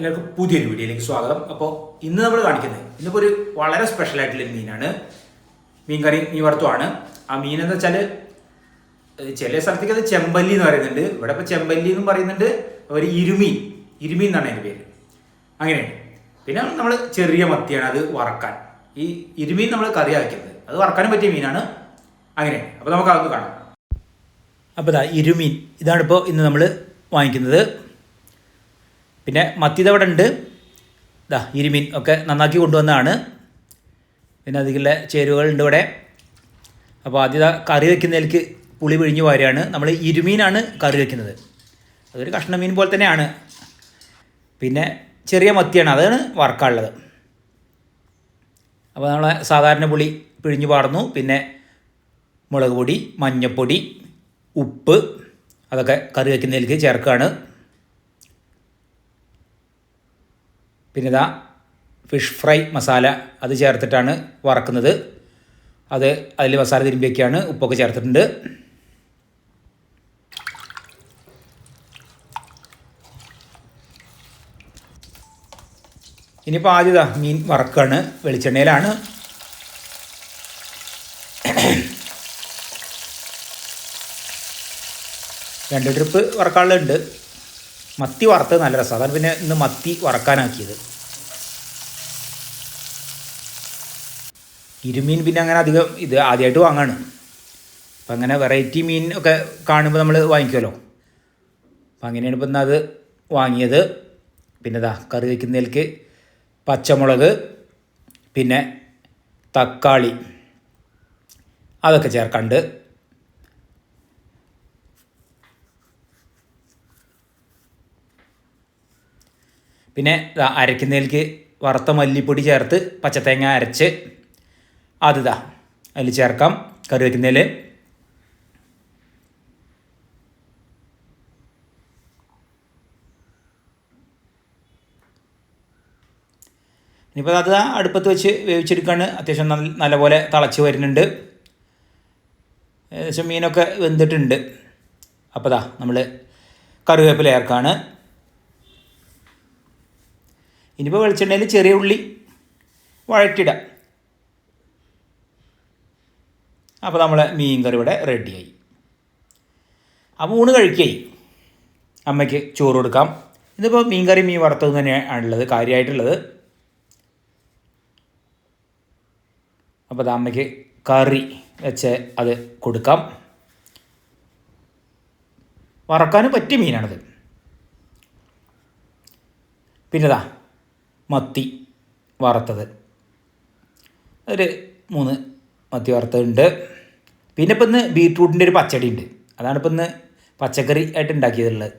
എല്ലാവർക്കും പുതിയൊരു വീഡിയോയിലേക്ക് സ്വാഗതം. അപ്പോൾ ഇന്ന് നമ്മൾ കാണിക്കുന്നത് ഇന്നിപ്പോൾ ഒരു വളരെ സ്പെഷ്യൽ ആയിട്ടുള്ളൊരു മീനാണ്. മീൻ കറി മീൻ വറുത്തുമാണ്. ആ മീൻ എന്ന് വെച്ചാൽ ചില സ്ഥലത്തേക്ക് അത് ചെമ്പല്ലി എന്ന് പറയുന്നുണ്ട്. ഇവിടെ ഇപ്പോൾ ചെമ്പല്ലി എന്നും പറയുന്നുണ്ട്. ഒരു ഇരുമീൻ എന്നാണ് അതിൻ്റെ പേര്. അങ്ങനെയാണ്. പിന്നെ നമ്മൾ ചെറിയ മത്തിയാണ് അത് വറക്കാൻ. ഈ ഇരുമീൻ നമ്മൾ കറി ആക്കുന്നത്, അത് വറക്കാനും പറ്റിയ മീനാണ്. അങ്ങനെയാണ്. അപ്പോൾ നമുക്ക് അതൊന്ന് കാണാം. അപ്പോൾ ഇതാ ഇരുമീൻ, ഇതാണിപ്പോൾ ഇന്ന് നമ്മൾ വാങ്ങിക്കുന്നത്. പിന്നെ മത്തി ഇതവിടെ ഉണ്ട്. ഇതാ ഇരുമീൻ ഒക്കെ നന്നാക്കി കൊണ്ടുവന്നതാണ്. പിന്നെ അതിലുള്ള ചേരുവകളുണ്ട് ഇവിടെ. അപ്പോൾ ആദ്യം കറി വയ്ക്കുന്നതിലേക്ക് പുളി പിഴിഞ്ഞ് വാരുകയാണ്. നമ്മൾ ഇരുമീനാണ് കറി വയ്ക്കുന്നത്. അതൊരു കഷ്ണ മീൻ പോലെ തന്നെയാണ്. പിന്നെ ചെറിയ മത്തിയാണ്, അതാണ് വറക്കാനുള്ളത്. അപ്പോൾ നമ്മൾ സാധാരണ പുളി പിഴിഞ്ഞ് പാർന്നു. പിന്നെ മുളക് പൊടി, മഞ്ഞൾപ്പൊടി, ഉപ്പ് അതൊക്കെ കറി വയ്ക്കുന്നതിലേക്ക് ചേർക്കുകയാണ്. പിന്നെ ഇതാ ഫിഷ് ഫ്രൈ മസാല അത് ചേർത്തിട്ടാണ് വറക്കുന്നത്. അത് അതിൽ മസാല തിരുമ്പി വയ്ക്കുകയാണ്. ഉപ്പൊക്കെ ചേർത്തിട്ടുണ്ട്. ഇനിയിപ്പോൾ ആദ്യം ഇതാ മീൻ വറക്കുകയാണ്. വെളിച്ചെണ്ണയിലാണ്. രണ്ട് ട്രിപ്പ് വറക്കാനുള്ളത്. മത്തി വറുത്തത് നല്ല രസമാണ്. അതാണ് പിന്നെ ഇന്ന് മത്തി വറക്കാനാക്കിയത്. ഇരുമീൻ പിന്നെ അങ്ങനെ അധികം ഇത് ആദ്യമായിട്ട് വാങ്ങാണ്. അപ്പം അങ്ങനെ വെറൈറ്റി മീൻ ഒക്കെ കാണുമ്പോൾ നമ്മൾ വാങ്ങിക്കുമല്ലോ. അപ്പം അങ്ങനെയാണ് ഇപ്പം ഇന്ന് അത് വാങ്ങിയത്. പിന്നെ ഇതാ കറി വയ്ക്കുന്നതിലേക്ക് പച്ചമുളക്, പിന്നെ തക്കാളി അതൊക്കെ ചേർക്കാണ്ട്. പിന്നെ അരയ്ക്കുന്നതിലേക്ക് വറുത്ത മല്ലിപ്പൊടി ചേർത്ത് പച്ചത്തേങ്ങ അരച്ച് അതിതാ അതിൽ ചേർക്കാം കറി വയ്ക്കുന്നതിൽ. ഇനിയിപ്പോൾ അത് അടുപ്പത്ത് വെച്ച് വേവിച്ചെടുക്കുകയാണ്. അത്യാവശ്യം നല്ലപോലെ തിളച്ച് വരുന്നുണ്ട്. ഏകദേശം മീനൊക്കെ വെന്തിട്ടുണ്ട്. അപ്പോൾ ദാ നമ്മൾ കറിവേപ്പില ചേർക്കാണ്. ഇനിയിപ്പോൾ വെളിച്ചെണ്ണയിൽ ചെറിയ ഉള്ളി വഴറ്റിടാം. അപ്പോൾ നമ്മളെ മീൻ കറി ഇവിടെ റെഡിയായി. അപ്പോൾ ഊണ് കഴിക്കുകയായി. അമ്മയ്ക്ക് ചോറ് കൊടുക്കാം. ഇതിപ്പോൾ മീൻ കറി മീൻ വറുത്തത് തന്നെയാണുള്ളത് കാര്യമായിട്ടുള്ളത്. അപ്പോൾ അത് അമ്മയ്ക്ക് കറി വെച്ച് അത് കൊടുക്കാം. വറക്കാനും പറ്റിയ മീനാണത്. പിന്നെതാ മത്തി വറുത്തത്, ഒരു 3 മത്തി വറുത്തതുണ്ട്. പിന്നെ ഇപ്പം ഇന്ന് ബീറ്റ്റൂട്ടിൻ്റെ ഒരു പച്ചടി ഉണ്ട്. അതാണ് ഇപ്പം ഇന്ന് പച്ചക്കറി ആയിട്ട് ഉണ്ടാക്കിയതുള്ളത്.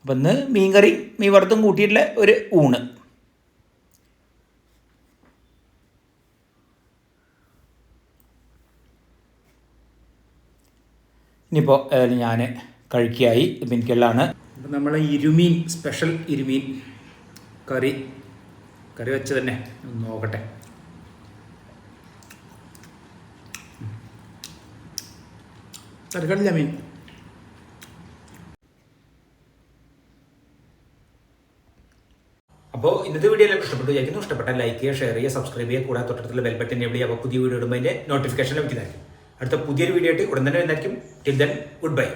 അപ്പം ഇന്ന് മീൻ കറി മീൻ വറുത്തും കൂട്ടിയിട്ടുള്ള ഒരു ഊണ്. ഇനിയിപ്പോൾ ഞാൻ കഴിക്കുകയായി. ഇപ്പം എനിക്കെല്ലാമാണ്. അപ്പം നമ്മൾ ഇരുമീൻ സ്പെഷ്യൽ ഇരുമീൻ കറി വെച്ച് തന്നെ നോക്കട്ടെ. തരക്കടില്ല മീൻ. അപ്പോൾ ഇന്നത്തെ വീഡിയോ എല്ലാവർക്കും ഇഷ്ടപ്പെട്ടു വിചാരിക്കുന്നു. ഇഷ്ടപ്പെട്ടാൽ ലൈക്ക് ചെയ്യുക, ഷെയർ ചെയ്യുക, സബ്സ്ക്രൈബ് ചെയ്യുക. കൂടാതെ തൊട്ടടുത്തുള്ള ബെൽ ബട്ടൺ എനേബിൾ ചെയ്യുക. അപ്പോൾ പുതിയ വീഡിയോ ഇടുമ്പോൾ അതിൻ്റെ നോട്ടിഫിക്കേഷൻ ലഭിക്കുന്നതായിരിക്കും. അടുത്ത പുതിയൊരു വീഡിയോ ആയിട്ട് ഉടൻ തന്നെ വരുന്നതായിരിക്കും. Till then good bye.